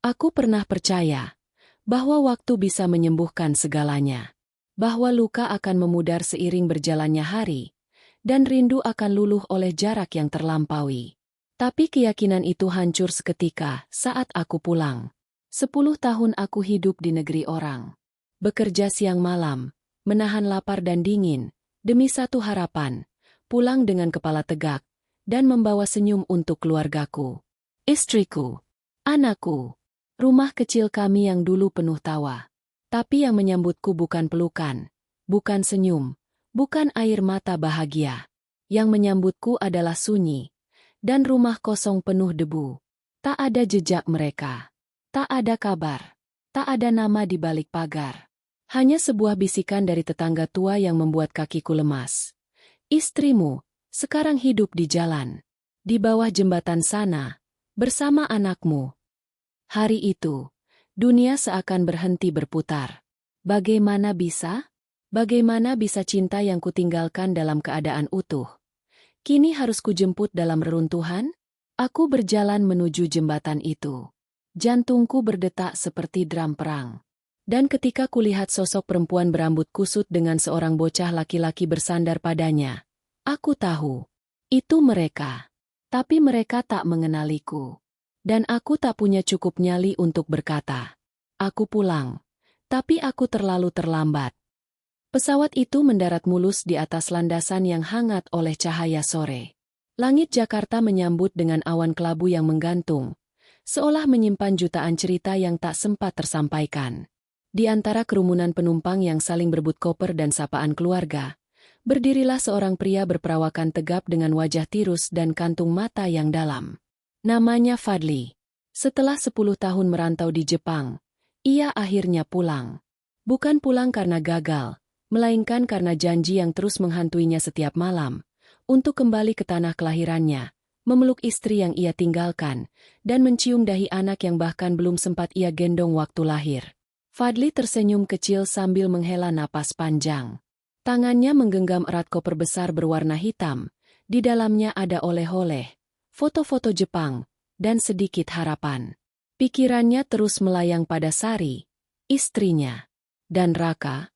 Aku pernah percaya bahwa waktu bisa menyembuhkan segalanya, bahwa luka akan memudar seiring berjalannya hari, dan rindu akan luluh oleh jarak yang terlampaui. Tapi keyakinan itu hancur seketika saat aku pulang. 10 tahun aku hidup di negeri orang. Bekerja siang malam, menahan lapar dan dingin, demi satu harapan, pulang dengan kepala tegak, dan membawa senyum untuk keluargaku. Istriku, anakku, rumah kecil kami yang dulu penuh tawa. Tapi yang menyambutku bukan pelukan, bukan senyum, bukan air mata bahagia. Yang menyambutku adalah sunyi, dan rumah kosong penuh debu. Tak ada jejak mereka. Tak ada kabar. Tak ada nama di balik pagar. Hanya sebuah bisikan dari tetangga tua yang membuat kakiku lemas. Istrimu, sekarang hidup di jalan. Di bawah jembatan sana, bersama anakmu. Hari itu, dunia seakan berhenti berputar. Bagaimana bisa? Bagaimana bisa cinta yang kutinggalkan dalam keadaan utuh? Kini harus kujemput dalam reruntuhan? Aku berjalan menuju jembatan itu. Jantungku berdetak seperti drum perang. Dan ketika kulihat sosok perempuan berambut kusut dengan seorang bocah laki-laki bersandar padanya, aku tahu, itu mereka. Tapi mereka tak mengenaliku. Dan aku tak punya cukup nyali untuk berkata, aku pulang. Tapi aku terlalu terlambat. Pesawat itu mendarat mulus di atas landasan yang hangat oleh cahaya sore. Langit Jakarta menyambut dengan awan kelabu yang menggantung, seolah menyimpan jutaan cerita yang tak sempat tersampaikan. Di antara kerumunan penumpang yang saling berebut koper dan sapaan keluarga, berdirilah seorang pria berperawakan tegap dengan wajah tirus dan kantung mata yang dalam. Namanya Fadli. Setelah 10 tahun merantau di Jepang, ia akhirnya pulang. Bukan pulang karena gagal, melainkan karena janji yang terus menghantuinya setiap malam, untuk kembali ke tanah kelahirannya, memeluk istri yang ia tinggalkan, dan mencium dahi anak yang bahkan belum sempat ia gendong waktu lahir. Fadli tersenyum kecil sambil menghela napas panjang. Tangannya menggenggam erat koper besar berwarna hitam, di dalamnya ada oleh-oleh, foto-foto Jepang, dan sedikit harapan. Pikirannya terus melayang pada Sari, istrinya, dan Raka,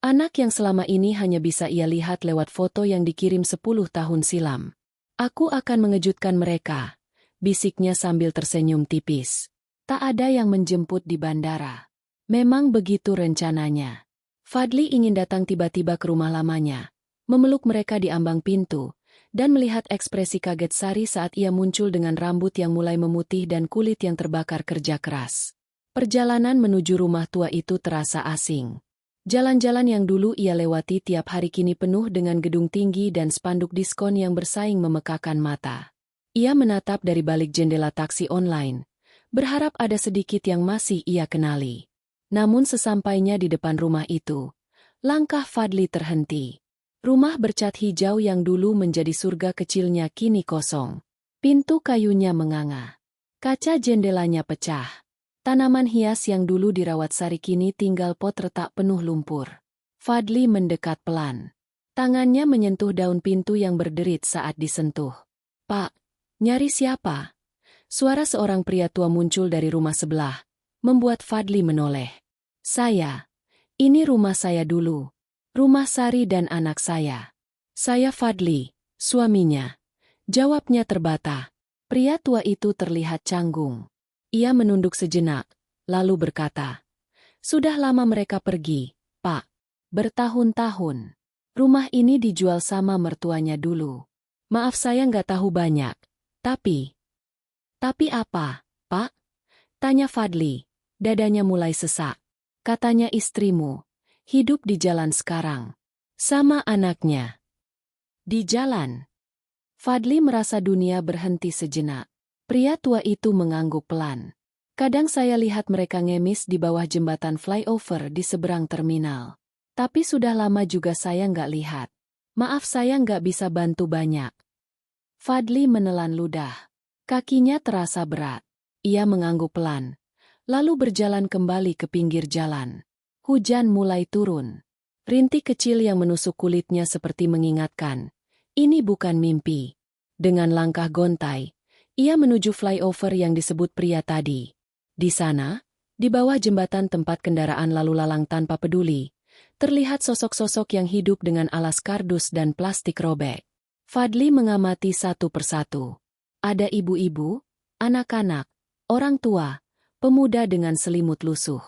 anak yang selama ini hanya bisa ia lihat lewat foto yang dikirim 10 tahun silam. Aku akan mengejutkan mereka, bisiknya sambil tersenyum tipis. Tak ada yang menjemput di bandara. Memang begitu rencananya. Fadli ingin datang tiba-tiba ke rumah lamanya, memeluk mereka di ambang pintu, dan melihat ekspresi kaget Sari saat ia muncul dengan rambut yang mulai memutih dan kulit yang terbakar kerja keras. Perjalanan menuju rumah tua itu terasa asing. Jalan-jalan yang dulu ia lewati tiap hari kini penuh dengan gedung tinggi dan spanduk diskon yang bersaing memekakan mata. Ia menatap dari balik jendela taksi online, berharap ada sedikit yang masih ia kenali. Namun sesampainya di depan rumah itu, langkah Fadli terhenti. Rumah bercat hijau yang dulu menjadi surga kecilnya kini kosong. Pintu kayunya menganga. Kaca jendelanya pecah. Tanaman hias yang dulu dirawat Sari kini tinggal pot retak penuh lumpur. Fadli mendekat pelan. Tangannya menyentuh daun pintu yang berderit saat disentuh. Pak, nyari siapa? Suara seorang pria tua muncul dari rumah sebelah, membuat Fadli menoleh. Saya. Ini rumah saya dulu. Rumah Sari dan anak saya. Saya Fadli, suaminya. Jawabnya terbata. Pria tua itu terlihat canggung. Ia menunduk sejenak, lalu berkata, sudah lama mereka pergi, Pak. Bertahun-tahun. Rumah ini dijual sama mertuanya dulu. Maaf saya nggak tahu banyak. Tapi apa, Pak? Tanya Fadli. Dadanya mulai sesak. Katanya istrimu, hidup di jalan sekarang. Sama anaknya. Di jalan. Fadli merasa dunia berhenti sejenak. Pria tua itu mengangguk pelan. Kadang saya lihat mereka ngemis di bawah jembatan flyover di seberang terminal. Tapi sudah lama juga saya nggak lihat. Maaf saya nggak bisa bantu banyak. Fadli menelan ludah. Kakinya terasa berat. Ia mengangguk pelan. Lalu berjalan kembali ke pinggir jalan. Hujan mulai turun. Rintik kecil yang menusuk kulitnya seperti mengingatkan. Ini bukan mimpi. Dengan langkah gontai, ia menuju flyover yang disebut pria tadi. Di sana, di bawah jembatan tempat kendaraan lalu lalang tanpa peduli, terlihat sosok-sosok yang hidup dengan alas kardus dan plastik robek. Fadli mengamati satu persatu. Ada ibu-ibu, anak-anak, orang tua, pemuda dengan selimut lusuh.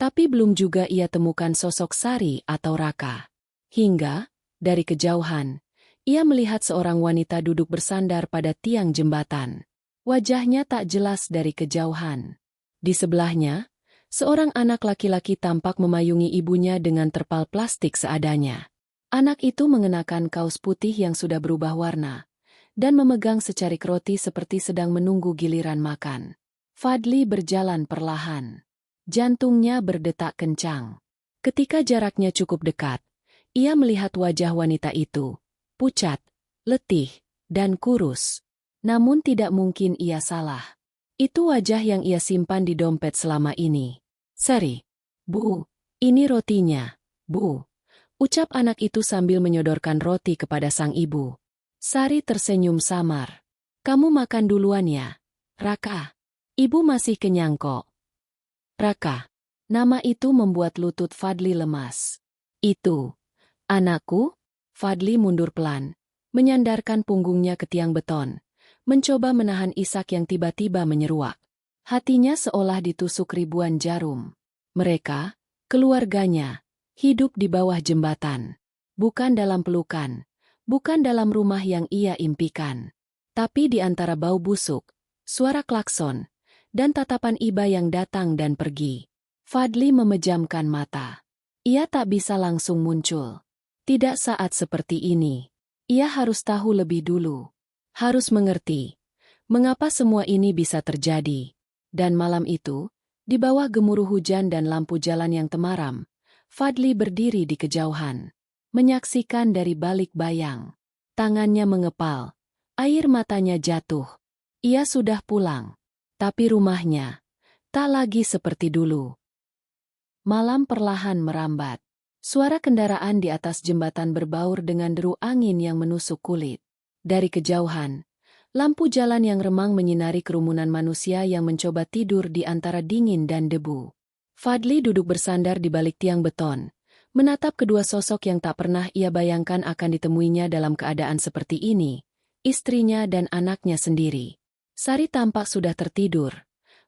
Tapi belum juga ia temukan sosok Sari atau Raka. Hingga, dari kejauhan, ia melihat seorang wanita duduk bersandar pada tiang jembatan. Wajahnya tak jelas dari kejauhan. Di sebelahnya, seorang anak laki-laki tampak memayungi ibunya dengan terpal plastik seadanya. Anak itu mengenakan kaos putih yang sudah berubah warna, dan memegang secarik roti seperti sedang menunggu giliran makan. Fadli berjalan perlahan. Jantungnya berdetak kencang. Ketika jaraknya cukup dekat, ia melihat wajah wanita itu, pucat, letih, dan kurus. Namun tidak mungkin ia salah. Itu wajah yang ia simpan di dompet selama ini. Sari, Bu, ini rotinya, Bu. Ucap anak itu sambil menyodorkan roti kepada sang ibu. Sari tersenyum samar. Kamu makan duluan ya, Raka. Ibu masih kenyang kok. Raka. Nama itu membuat lutut Fadli lemas. Itu. Anakku? Fadli mundur pelan, menyandarkan punggungnya ke tiang beton. Mencoba menahan isak yang tiba-tiba menyeruak. Hatinya seolah ditusuk ribuan jarum. Mereka, keluarganya, hidup di bawah jembatan. Bukan dalam pelukan, bukan dalam rumah yang ia impikan. Tapi di antara bau busuk, suara klakson, dan tatapan iba yang datang dan pergi. Fadli memejamkan mata. Ia tak bisa langsung muncul. Tidak saat seperti ini. Ia harus tahu lebih dulu. Harus mengerti mengapa semua ini bisa terjadi. Dan malam itu, di bawah gemuruh hujan dan lampu jalan yang temaram, Fadli berdiri di kejauhan, menyaksikan dari balik bayang. Tangannya mengepal, air matanya jatuh. Ia sudah pulang, tapi rumahnya tak lagi seperti dulu. Malam perlahan merambat. Suara kendaraan di atas jembatan berbaur dengan deru angin yang menusuk kulit. Dari kejauhan, lampu jalan yang remang menyinari kerumunan manusia yang mencoba tidur di antara dingin dan debu. Fadli duduk bersandar di balik tiang beton, menatap kedua sosok yang tak pernah ia bayangkan akan ditemuinya dalam keadaan seperti ini, istrinya dan anaknya sendiri. Sari tampak sudah tertidur,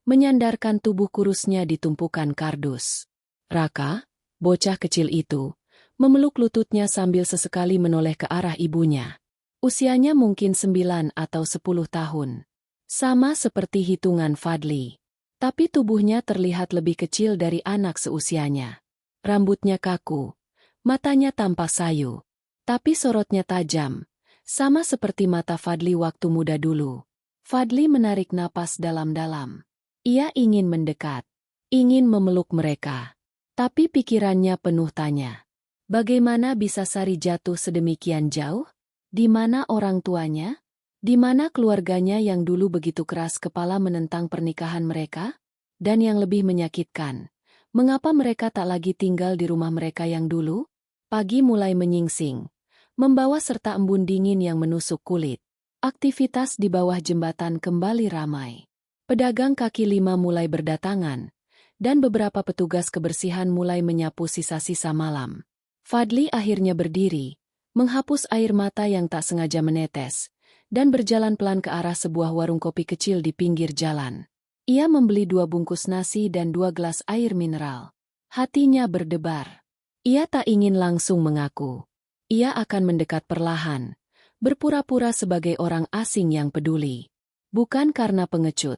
menyandarkan tubuh kurusnya di tumpukan kardus. Raka, bocah kecil itu, memeluk lututnya sambil sesekali menoleh ke arah ibunya. Usianya mungkin 9 atau 10 tahun. Sama seperti hitungan Fadli. Tapi tubuhnya terlihat lebih kecil dari anak seusianya. Rambutnya kaku, matanya tampak sayu. Tapi sorotnya tajam, sama seperti mata Fadli waktu muda dulu. Fadli menarik napas dalam-dalam. Ia ingin mendekat, ingin memeluk mereka. Tapi pikirannya penuh tanya. Bagaimana bisa Sari jatuh sedemikian jauh? Di mana orang tuanya? Di mana keluarganya yang dulu begitu keras kepala menentang pernikahan mereka? Dan yang lebih menyakitkan, mengapa mereka tak lagi tinggal di rumah mereka yang dulu? Pagi mulai menyingsing, membawa serta embun dingin yang menusuk kulit. Aktivitas di bawah jembatan kembali ramai. Pedagang kaki lima mulai berdatangan, dan beberapa petugas kebersihan mulai menyapu sisa-sisa malam. Fadli akhirnya berdiri, menghapus air mata yang tak sengaja menetes, dan berjalan pelan ke arah sebuah warung kopi kecil di pinggir jalan. Ia membeli 2 bungkus nasi dan 2 gelas air mineral. Hatinya berdebar. Ia tak ingin langsung mengaku. Ia akan mendekat perlahan, berpura-pura sebagai orang asing yang peduli. Bukan karena pengecut,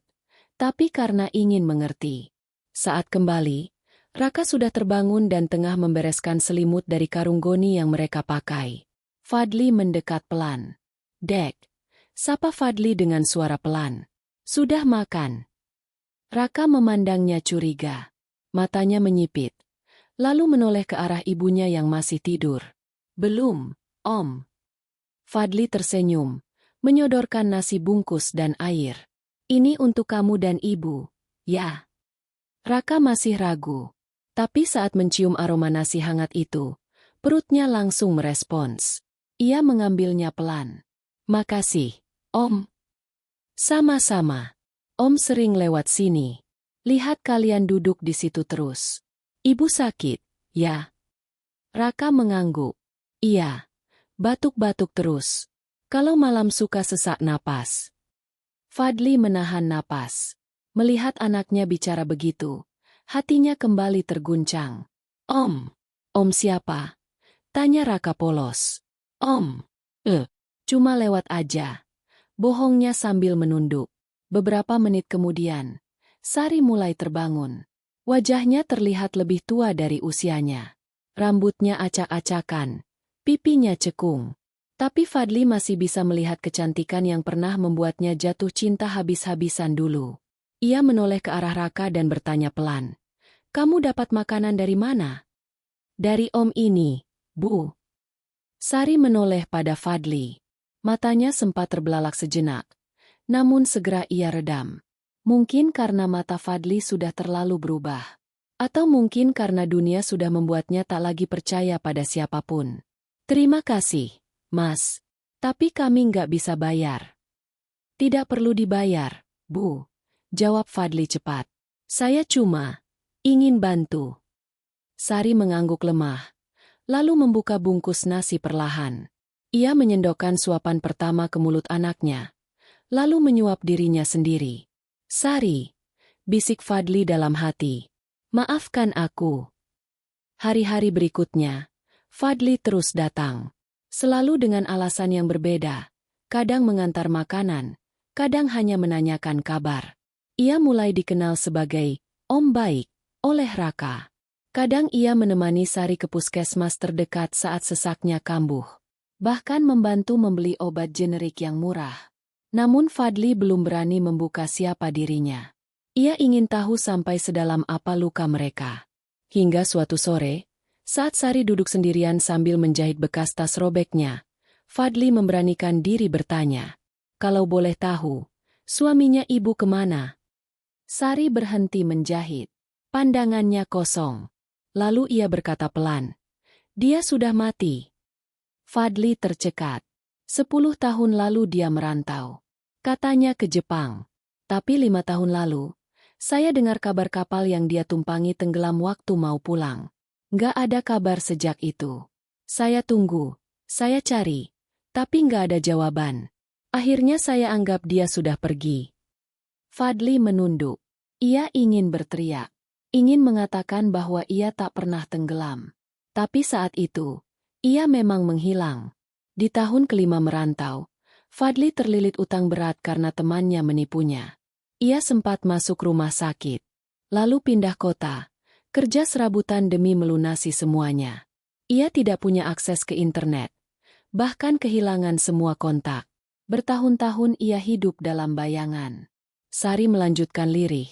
tapi karena ingin mengerti. Saat kembali, Raka sudah terbangun dan tengah membereskan selimut dari karung goni yang mereka pakai. Fadli mendekat pelan. Dek, sapa Fadli dengan suara pelan. Sudah makan? Raka memandangnya curiga. Matanya menyipit. Lalu menoleh ke arah ibunya yang masih tidur. Belum, Om. Fadli tersenyum, menyodorkan nasi bungkus dan air. Ini untuk kamu dan ibu, ya. Raka masih ragu. Tapi saat mencium aroma nasi hangat itu, perutnya langsung merespons. Ia mengambilnya pelan. Makasih, Om. Sama-sama. Om sering lewat sini. Lihat kalian duduk di situ terus. Ibu sakit, ya? Raka mengangguk. Iya. Batuk-batuk terus. Kalau malam suka sesak napas. Fadli menahan napas. Melihat anaknya bicara begitu, hatinya kembali terguncang. Om. Om siapa? Tanya Raka polos. Om. Cuma lewat aja. Bohongnya sambil menunduk. Beberapa menit kemudian, Sari mulai terbangun. Wajahnya terlihat lebih tua dari usianya. Rambutnya acak-acakan, pipinya cekung. Tapi Fadli masih bisa melihat kecantikan yang pernah membuatnya jatuh cinta habis-habisan dulu. Ia menoleh ke arah Raka dan bertanya pelan. Kamu dapat makanan dari mana? Dari om ini, Bu. Sari menoleh pada Fadli. Matanya sempat terbelalak sejenak. Namun segera ia redam. Mungkin karena mata Fadli sudah terlalu berubah. Atau mungkin karena dunia sudah membuatnya tak lagi percaya pada siapapun. Terima kasih, Mas. Tapi kami nggak bisa bayar. Tidak perlu dibayar, Bu. Jawab Fadli cepat. Saya cuma ingin bantu. Sari mengangguk lemah, lalu membuka bungkus nasi perlahan. Ia menyendokkan suapan pertama ke mulut anaknya, lalu menyuap dirinya sendiri. Sari, bisik Fadli dalam hati. Maafkan aku. Hari-hari berikutnya, Fadli terus datang. Selalu dengan alasan yang berbeda. Kadang mengantar makanan, kadang hanya menanyakan kabar. Ia mulai dikenal sebagai Om Baik oleh Raka. Kadang ia menemani Sari ke puskesmas terdekat saat sesaknya kambuh. Bahkan membantu membeli obat generik yang murah. Namun Fadli belum berani membuka siapa dirinya. Ia ingin tahu sampai sedalam apa luka mereka. Hingga suatu sore, saat Sari duduk sendirian sambil menjahit bekas tas robeknya, Fadli memberanikan diri bertanya. Kalau boleh tahu, suaminya ibu kemana? Sari berhenti menjahit. Pandangannya kosong. Lalu ia berkata pelan. Dia sudah mati. Fadli tercekat. 10 tahun lalu dia merantau. Katanya ke Jepang. Tapi 5 tahun lalu, saya dengar kabar kapal yang dia tumpangi tenggelam waktu mau pulang. Nggak ada kabar sejak itu. Saya tunggu, saya cari, tapi nggak ada jawaban. Akhirnya saya anggap dia sudah pergi. Fadli menunduk. Ia ingin berteriak. Ingin mengatakan bahwa ia tak pernah tenggelam. Tapi saat itu, ia memang menghilang. Di tahun kelima merantau, Fadli terlilit utang berat karena temannya menipunya. Ia sempat masuk rumah sakit. Lalu pindah kota, kerja serabutan demi melunasi semuanya. Ia tidak punya akses ke internet. Bahkan kehilangan semua kontak. Bertahun-tahun ia hidup dalam bayangan. Sari melanjutkan lirih.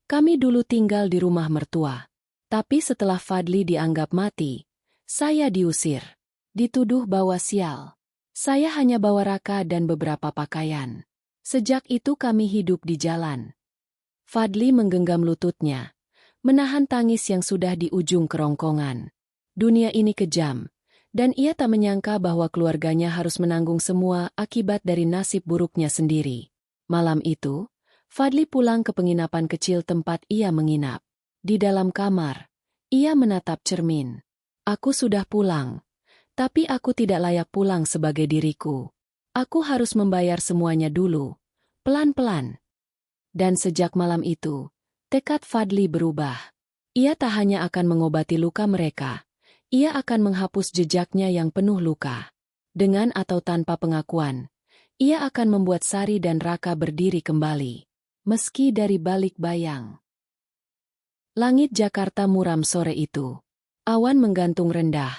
Kami dulu tinggal di rumah mertua. Tapi setelah Fadli dianggap mati, saya diusir. Dituduh bawa sial. Saya hanya bawa Raka dan beberapa pakaian. Sejak itu kami hidup di jalan. Fadli menggenggam lututnya, menahan tangis yang sudah di ujung kerongkongan. Dunia ini kejam, dan ia tak menyangka bahwa keluarganya harus menanggung semua akibat dari nasib buruknya sendiri. Malam itu, Fadli pulang ke penginapan kecil tempat ia menginap. Di dalam kamar, ia menatap cermin. Aku sudah pulang, tapi aku tidak layak pulang sebagai diriku. Aku harus membayar semuanya dulu, pelan-pelan. Dan sejak malam itu, tekad Fadli berubah. Ia tak hanya akan mengobati luka mereka, ia akan menghapus jejaknya yang penuh luka. Dengan atau tanpa pengakuan, ia akan membuat Sari dan Raka berdiri kembali. Meski dari balik bayang. Langit Jakarta muram sore itu. Awan menggantung rendah,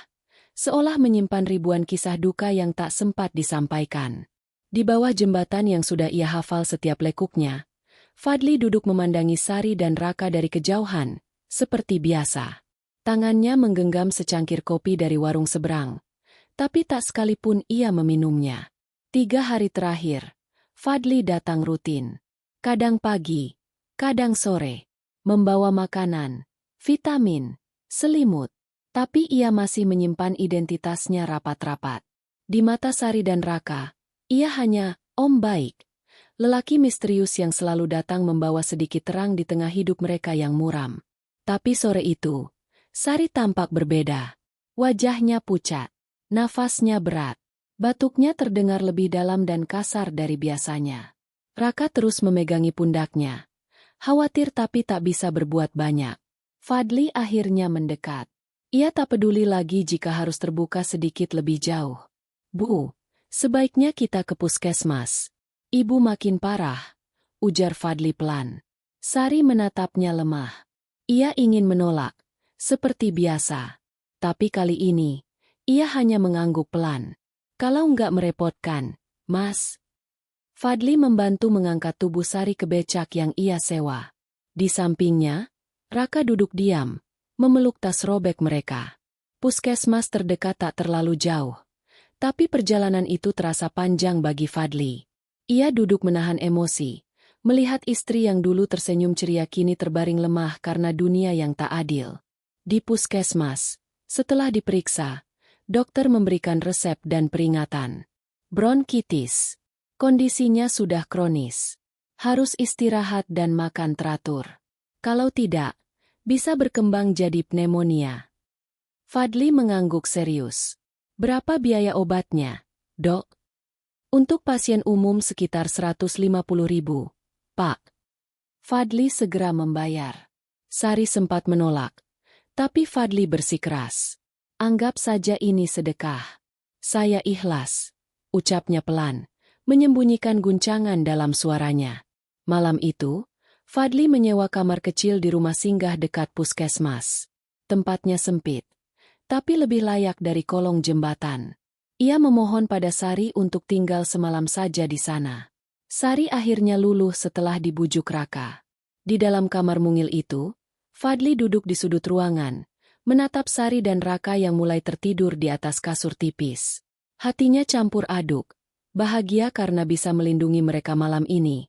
seolah menyimpan ribuan kisah duka yang tak sempat disampaikan. Di bawah jembatan yang sudah ia hafal setiap lekuknya, Fadli duduk memandangi Sari dan Raka dari kejauhan, seperti biasa. Tangannya menggenggam secangkir kopi dari warung seberang, tapi tak sekalipun ia meminumnya. 3 hari terakhir, Fadli datang rutin. Kadang pagi, kadang sore, membawa makanan, vitamin, selimut, tapi ia masih menyimpan identitasnya rapat-rapat. Di mata Sari dan Raka, ia hanya Om Baik. Lelaki misterius yang selalu datang membawa sedikit terang di tengah hidup mereka yang muram. Tapi sore itu, Sari tampak berbeda. Wajahnya pucat, nafasnya berat, batuknya terdengar lebih dalam dan kasar dari biasanya. Raka terus memegangi pundaknya. Khawatir tapi tak bisa berbuat banyak. Fadli akhirnya mendekat. Ia tak peduli lagi jika harus terbuka sedikit lebih jauh. "Bu, sebaiknya kita ke puskesmas. Ibu makin parah," ujar Fadli pelan. Sari menatapnya lemah. Ia ingin menolak, seperti biasa. Tapi kali ini, ia hanya mengangguk pelan. "Kalau nggak merepotkan, Mas." Fadli membantu mengangkat tubuh Sari ke becak yang ia sewa. Di sampingnya, Raka duduk diam, memeluk tas robek mereka. Puskesmas terdekat tak terlalu jauh. Tapi perjalanan itu terasa panjang bagi Fadli. Ia duduk menahan emosi, melihat istri yang dulu tersenyum ceria kini terbaring lemah karena dunia yang tak adil. Di puskesmas, setelah diperiksa, dokter memberikan resep dan peringatan. Bronkitis. Kondisinya sudah kronis. Harus istirahat dan makan teratur. Kalau tidak, bisa berkembang jadi pneumonia. Fadli mengangguk serius. "Berapa biaya obatnya, Dok?" "Untuk pasien umum sekitar 150.000, Pak." Fadli segera membayar. Sari sempat menolak, tapi Fadli bersikeras. "Anggap saja ini sedekah. Saya ikhlas," ucapnya pelan, menyembunyikan guncangan dalam suaranya. Malam itu, Fadli menyewa kamar kecil di rumah singgah dekat puskesmas. Tempatnya sempit, tapi lebih layak dari kolong jembatan. Ia memohon pada Sari untuk tinggal semalam saja di sana. Sari akhirnya luluh setelah dibujuk Raka. Di dalam kamar mungil itu, Fadli duduk di sudut ruangan, menatap Sari dan Raka yang mulai tertidur di atas kasur tipis. Hatinya campur aduk. Bahagia karena bisa melindungi mereka malam ini,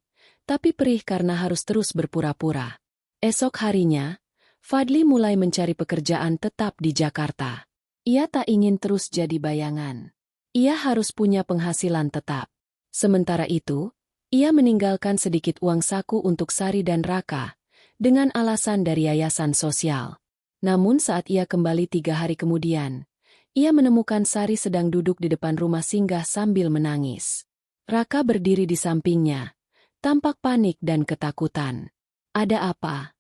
tapi perih karena harus terus berpura-pura. Esok harinya, Fadli mulai mencari pekerjaan tetap di Jakarta. Ia tak ingin terus jadi bayangan. Ia harus punya penghasilan tetap. Sementara itu, ia meninggalkan sedikit uang saku untuk Sari dan Raka, dengan alasan dari yayasan sosial. Namun saat ia kembali 3 hari kemudian, ia menemukan Sari sedang duduk di depan rumah singgah sambil menangis. Raka berdiri di sampingnya, tampak panik dan ketakutan. "Ada apa?"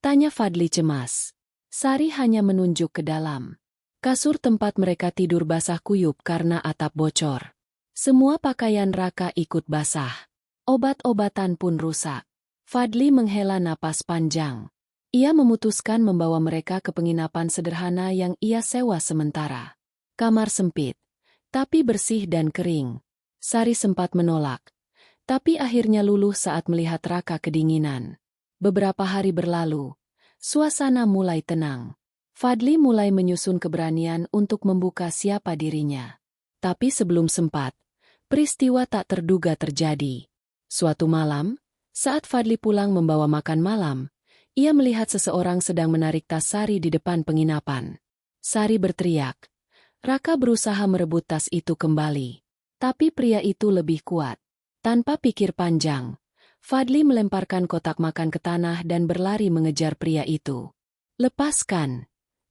tanya Fadli cemas. Sari hanya menunjuk ke dalam. Kasur tempat mereka tidur basah kuyup karena atap bocor. Semua pakaian Raka ikut basah. Obat-obatan pun rusak. Fadli menghela napas panjang. Ia memutuskan membawa mereka ke penginapan sederhana yang ia sewa sementara. Kamar sempit, tapi bersih dan kering. Sari sempat menolak, tapi akhirnya luluh saat melihat Raka kedinginan. Beberapa hari berlalu, suasana mulai tenang. Fadli mulai menyusun keberanian untuk membuka siapa dirinya. Tapi sebelum sempat, peristiwa tak terduga terjadi. Suatu malam, saat Fadli pulang membawa makan malam, ia melihat seseorang sedang menarik tas Sari di depan penginapan. Sari berteriak. Raka berusaha merebut tas itu kembali. Tapi pria itu lebih kuat. Tanpa pikir panjang, Fadli melemparkan kotak makan ke tanah dan berlari mengejar pria itu. "Lepaskan!"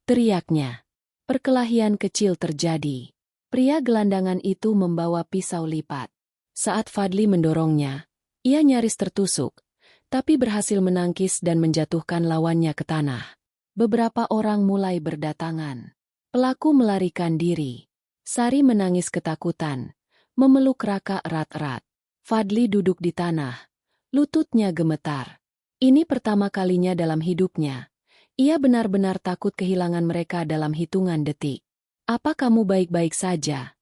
teriaknya. Perkelahian kecil terjadi. Pria gelandangan itu membawa pisau lipat. Saat Fadli mendorongnya, ia nyaris tertusuk, tapi berhasil menangkis dan menjatuhkan lawannya ke tanah. Beberapa orang mulai berdatangan. Pelaku melarikan diri. Sari menangis ketakutan, memeluk Raka erat-erat. Fadli duduk di tanah, lututnya gemetar. Ini pertama kalinya dalam hidupnya. Ia benar-benar takut kehilangan mereka dalam hitungan detik. "Apa kamu baik-baik saja?"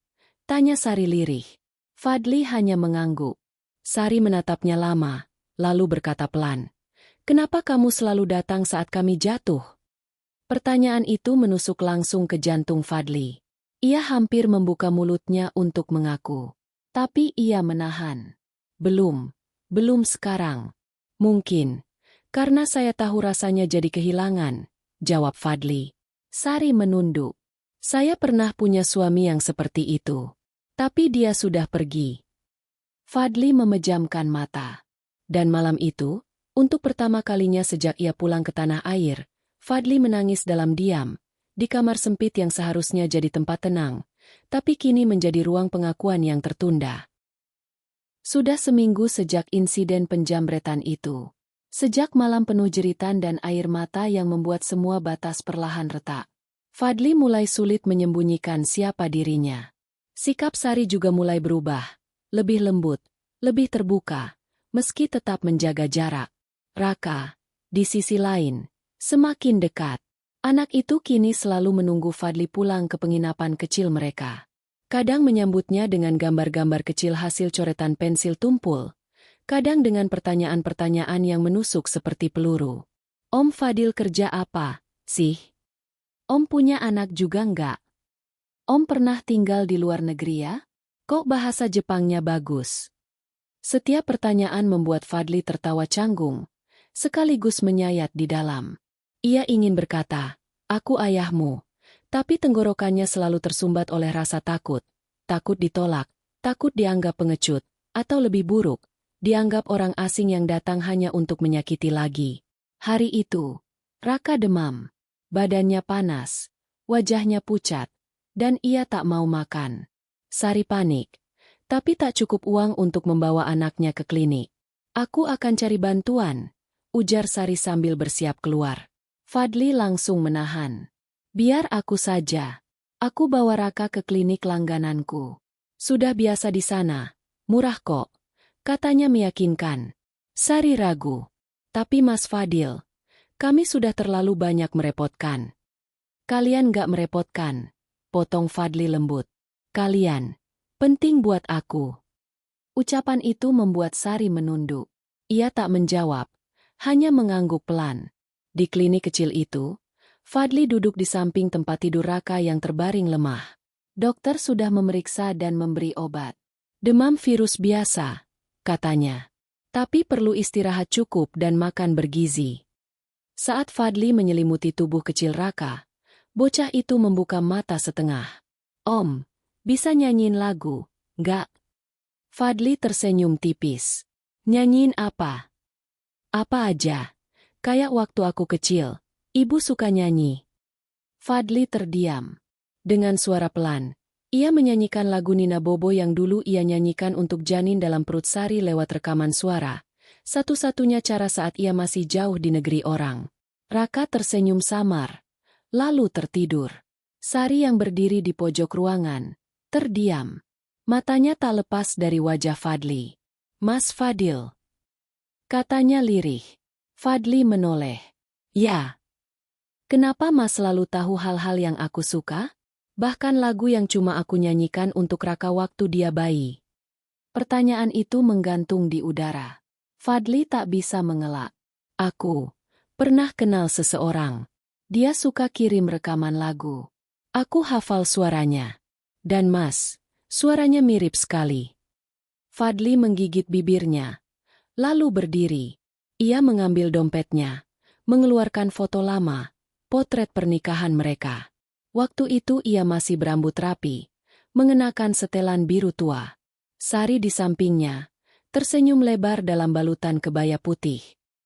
tanya Sari lirih. Fadli hanya mengangguk. Sari menatapnya lama, lalu berkata pelan, "Kenapa kamu selalu datang saat kami jatuh?" Pertanyaan itu menusuk langsung ke jantung Fadli. Ia hampir membuka mulutnya untuk mengaku. Tapi ia menahan. Belum sekarang. "Mungkin, karena saya tahu rasanya jadi kehilangan," jawab Fadli. Sari menunduk. "Saya pernah punya suami yang seperti itu. Tapi dia sudah pergi." Fadli memejamkan mata. Dan malam itu, untuk pertama kalinya sejak ia pulang ke tanah air, Fadli menangis dalam diam, di kamar sempit yang seharusnya jadi tempat tenang, tapi kini menjadi ruang pengakuan yang tertunda. Sudah seminggu sejak insiden penjamretan itu. Sejak malam penuh jeritan dan air mata yang membuat semua batas perlahan retak. Fadli mulai sulit menyembunyikan siapa dirinya. Sikap Sari juga mulai berubah. Lebih lembut, lebih terbuka, meski tetap menjaga jarak. Raka, di sisi lain, semakin dekat. Anak itu kini selalu menunggu Fadli pulang ke penginapan kecil mereka. Kadang menyambutnya dengan gambar-gambar kecil hasil coretan pensil tumpul. Kadang dengan pertanyaan-pertanyaan yang menusuk seperti peluru. Om Fadil kerja apa, sih? Om punya anak juga nggak? Om pernah tinggal di luar negeri ya? Kok bahasa Jepangnya bagus? Setiap pertanyaan membuat Fadli tertawa canggung, sekaligus menyayat di dalam. Ia ingin berkata, aku ayahmu, tapi tenggorokannya selalu tersumbat oleh rasa takut. Takut ditolak, takut dianggap pengecut, atau lebih buruk, dianggap orang asing yang datang hanya untuk menyakiti lagi. Hari itu, Raka demam, badannya panas, wajahnya pucat, dan ia tak mau makan. Sari panik, tapi tak cukup uang untuk membawa anaknya ke klinik. Aku akan cari bantuan, ujar Sari sambil bersiap keluar. Fadli langsung menahan. Biar aku saja. Aku bawa Raka ke klinik langgananku. Sudah biasa di sana, murah kok, katanya meyakinkan. Sari ragu. Tapi Mas Fadil, kami sudah terlalu banyak merepotkan. Kalian gak merepotkan, potong Fadli lembut. Kalian, penting buat aku. Ucapan itu membuat Sari menunduk. Ia tak menjawab, hanya mengangguk pelan. Di klinik kecil itu, Fadli duduk di samping tempat tidur Raka yang terbaring lemah. Dokter sudah memeriksa dan memberi obat. Demam virus biasa, katanya. Tapi perlu istirahat cukup dan makan bergizi. Saat Fadli menyelimuti tubuh kecil Raka, bocah itu membuka mata setengah. Om, bisa nyanyiin lagu, nggak? Fadli tersenyum tipis. Nyanyiin apa? Apa aja. Kayak waktu aku kecil, ibu suka nyanyi. Fadli terdiam. Dengan suara pelan, ia menyanyikan lagu Nina Bobo yang dulu ia nyanyikan untuk janin dalam perut Sari lewat rekaman suara. Satu-satunya cara saat ia masih jauh di negeri orang. Raka tersenyum samar, lalu tertidur. Sari yang berdiri di pojok ruangan, terdiam. Matanya tak lepas dari wajah Fadli. Mas Fadil, katanya lirih. Fadli menoleh. Ya. Kenapa Mas selalu tahu hal-hal yang aku suka? Bahkan lagu yang cuma aku nyanyikan untuk Raka waktu dia bayi. Pertanyaan itu menggantung di udara. Fadli tak bisa mengelak. Aku pernah kenal seseorang. Dia suka kirim rekaman lagu. Aku hafal suaranya. Dan Mas, suaranya mirip sekali. Fadli menggigit bibirnya, lalu berdiri. Ia mengambil dompetnya, mengeluarkan foto lama, potret pernikahan mereka. Waktu itu ia masih berambut rapi, mengenakan setelan biru tua. Sari di sampingnya, tersenyum lebar dalam balutan kebaya putih.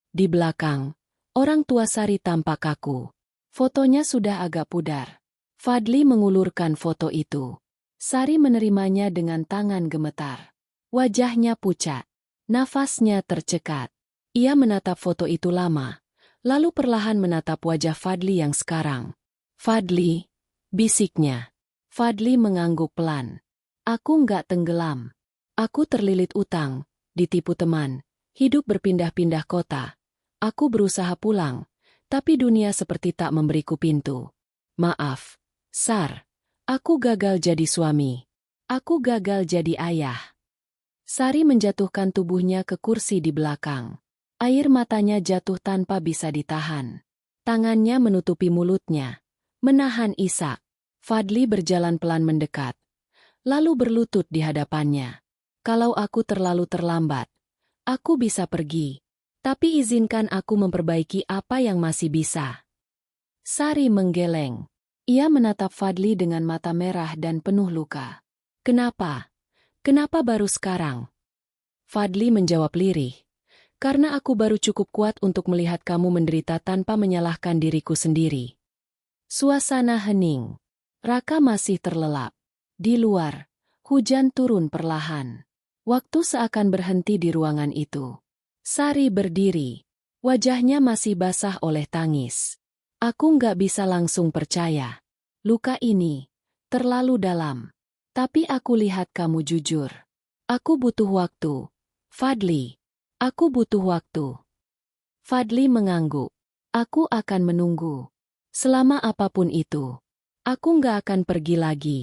Di belakang, orang tua Sari tampak kaku. Fotonya sudah agak pudar. Fadli mengulurkan foto itu. Sari menerimanya dengan tangan gemetar. Wajahnya pucat. Nafasnya tercekat. Ia menatap foto itu lama, lalu perlahan menatap wajah Fadli yang sekarang. Fadli, bisiknya. Fadli mengangguk pelan. Aku nggak tenggelam. Aku terlilit utang, ditipu teman, hidup berpindah-pindah kota. Aku berusaha pulang, tapi dunia seperti tak memberiku pintu. Maaf, Sar. Aku gagal jadi suami. Aku gagal jadi ayah. Sari menjatuhkan tubuhnya ke kursi di belakang. Air matanya jatuh tanpa bisa ditahan. Tangannya menutupi mulutnya, menahan isak. Fadli berjalan pelan mendekat, lalu berlutut di hadapannya. Kalau aku terlalu terlambat, aku bisa pergi. Tapi izinkan aku memperbaiki apa yang masih bisa. Sari menggeleng. Ia menatap Fadli dengan mata merah dan penuh luka. Kenapa? Kenapa baru sekarang? Fadli menjawab lirih. Karena aku baru cukup kuat untuk melihat kamu menderita tanpa menyalahkan diriku sendiri. Suasana hening. Raka masih terlelap. Di luar, hujan turun perlahan. Waktu seakan berhenti di ruangan itu. Sari berdiri. Wajahnya masih basah oleh tangis. Aku nggak bisa langsung percaya. Luka ini terlalu dalam. Tapi aku lihat kamu jujur. Aku butuh waktu. Fadli. Aku butuh waktu. Fadli mengangguk. Aku akan menunggu. Selama apapun itu. Aku nggak akan pergi lagi.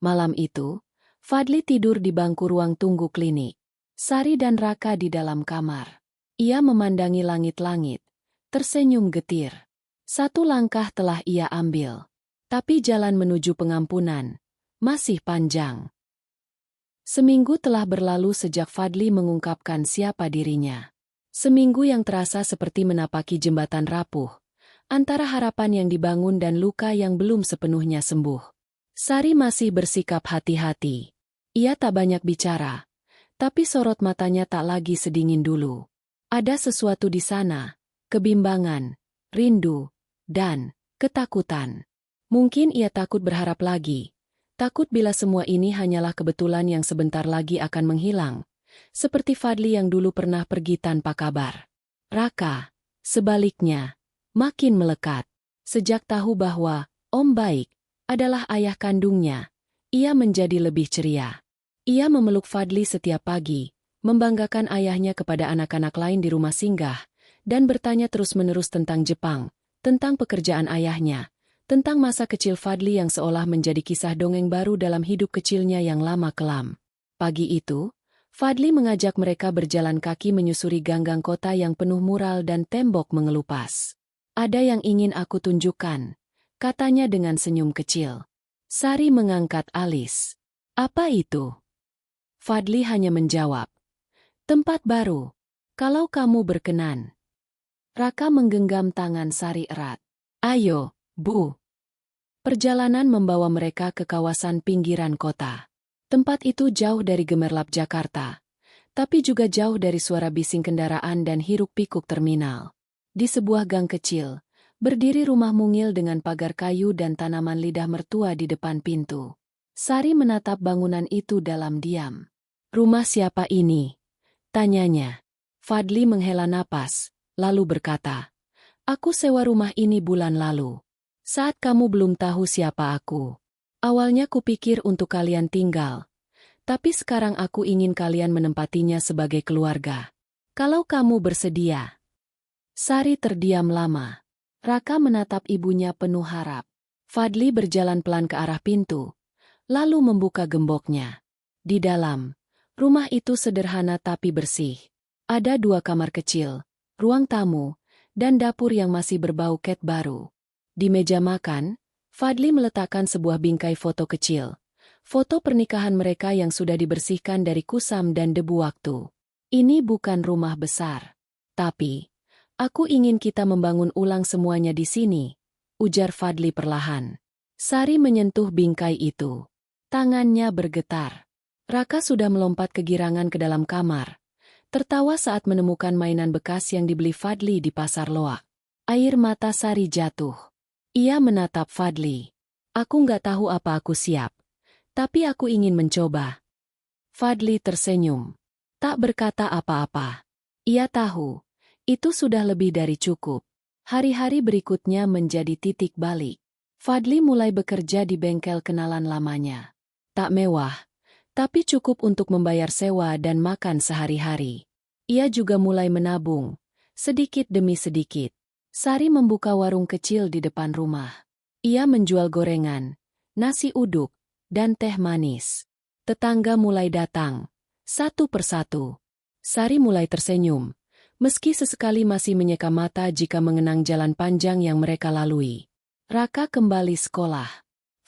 Malam itu, Fadli tidur di bangku ruang tunggu klinik. Sari dan Raka di dalam kamar. Ia memandangi langit-langit, tersenyum getir. Satu langkah telah ia ambil. Tapi jalan menuju pengampunan masih panjang. Seminggu telah berlalu sejak Fadli mengungkapkan siapa dirinya. Seminggu yang terasa seperti menapaki jembatan rapuh, antara harapan yang dibangun dan luka yang belum sepenuhnya sembuh. Sari masih bersikap hati-hati. Ia tak banyak bicara, tapi sorot matanya tak lagi sedingin dulu. Ada sesuatu di sana, kebimbangan, rindu, dan ketakutan. Mungkin ia takut berharap lagi. Takut bila semua ini hanyalah kebetulan yang sebentar lagi akan menghilang. Seperti Fadli yang dulu pernah pergi tanpa kabar. Raka, sebaliknya, makin melekat. Sejak tahu bahwa Om Baik adalah ayah kandungnya, ia menjadi lebih ceria. Ia memeluk Fadli setiap pagi, membanggakan ayahnya kepada anak-anak lain di rumah singgah, dan bertanya terus-menerus tentang Jepang, tentang pekerjaan ayahnya, tentang masa kecil Fadli yang seolah menjadi kisah dongeng baru dalam hidup kecilnya yang lama kelam. Pagi itu, Fadli mengajak mereka berjalan kaki menyusuri ganggang kota yang penuh mural dan tembok mengelupas. Ada yang ingin aku tunjukkan, katanya dengan senyum kecil. Sari mengangkat alis. Apa itu? Fadli hanya menjawab. Tempat baru, kalau kamu berkenan. Raka menggenggam tangan Sari erat. Ayo, Bu. Perjalanan membawa mereka ke kawasan pinggiran kota. Tempat itu jauh dari gemerlap Jakarta, tapi juga jauh dari suara bising kendaraan dan hiruk-pikuk terminal. Di sebuah gang kecil, berdiri rumah mungil dengan pagar kayu dan tanaman lidah mertua di depan pintu. Sari menatap bangunan itu dalam diam. Rumah siapa ini? Tanyanya. Fadli menghela napas, lalu berkata, aku sewa rumah ini bulan lalu. Saat kamu belum tahu siapa aku. Awalnya kupikir untuk kalian tinggal, tapi sekarang aku ingin kalian menempatinya sebagai keluarga. Kalau kamu bersedia. Sari terdiam lama. Raka menatap ibunya penuh harap. Fadli berjalan pelan ke arah pintu, lalu membuka gemboknya. Di dalam, rumah itu sederhana tapi bersih. Ada 2 kamar kecil, ruang tamu, dan dapur yang masih berbau cat baru. Di meja makan, Fadli meletakkan sebuah bingkai foto kecil. Foto pernikahan mereka yang sudah dibersihkan dari kusam dan debu waktu. Ini bukan rumah besar. Tapi, aku ingin kita membangun ulang semuanya di sini, ujar Fadli perlahan. Sari menyentuh bingkai itu. Tangannya bergetar. Raka sudah melompat kegirangan ke dalam kamar. Tertawa saat menemukan mainan bekas yang dibeli Fadli di pasar loak. Air mata Sari jatuh. Ia menatap Fadli. Aku nggak tahu apa aku siap. Tapi aku ingin mencoba. Fadli tersenyum. Tak berkata apa-apa. Ia tahu, itu sudah lebih dari cukup. Hari-hari berikutnya menjadi titik balik. Fadli mulai bekerja di bengkel kenalan lamanya. Tak mewah, tapi cukup untuk membayar sewa dan makan sehari-hari. Ia juga mulai menabung, sedikit demi sedikit. Sari membuka warung kecil di depan rumah. Ia menjual gorengan, nasi uduk, dan teh manis. Tetangga mulai datang, satu persatu. Sari mulai tersenyum, meski sesekali masih menyeka mata jika mengenang jalan panjang yang mereka lalui. Raka kembali sekolah.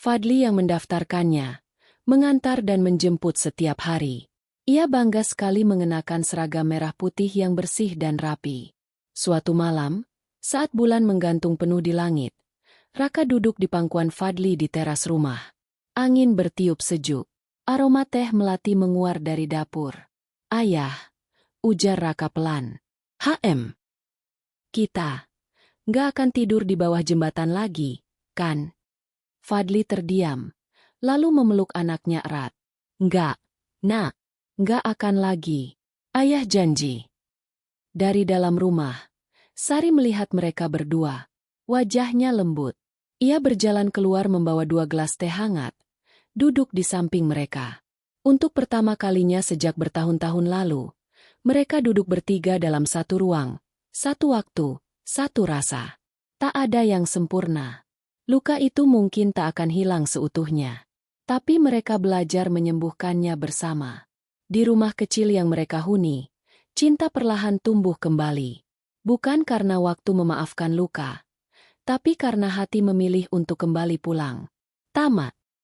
Fadli yang mendaftarkannya, mengantar dan menjemput setiap hari. Ia bangga sekali mengenakan seragam merah putih yang bersih dan rapi. Suatu malam, saat bulan menggantung penuh di langit, Raka duduk di pangkuan Fadli di teras rumah. Angin bertiup sejuk. Aroma teh melati menguar dari dapur. Ayah, ujar Raka pelan. Kita nggak akan tidur di bawah jembatan lagi, kan? Fadli terdiam, lalu memeluk anaknya erat. Nggak, nak, nggak akan lagi. Ayah janji. Dari dalam rumah, Sari melihat mereka berdua. Wajahnya lembut. Ia berjalan keluar membawa 2 gelas teh hangat, duduk di samping mereka. Untuk pertama kalinya sejak bertahun-tahun lalu, mereka duduk bertiga dalam satu ruang, satu waktu, satu rasa. Tak ada yang sempurna. Luka itu mungkin tak akan hilang seutuhnya. Tapi mereka belajar menyembuhkannya bersama. Di rumah kecil yang mereka huni, cinta perlahan tumbuh kembali. Bukan karena waktu memaafkan luka, tapi karena hati memilih untuk kembali pulang. Tamat.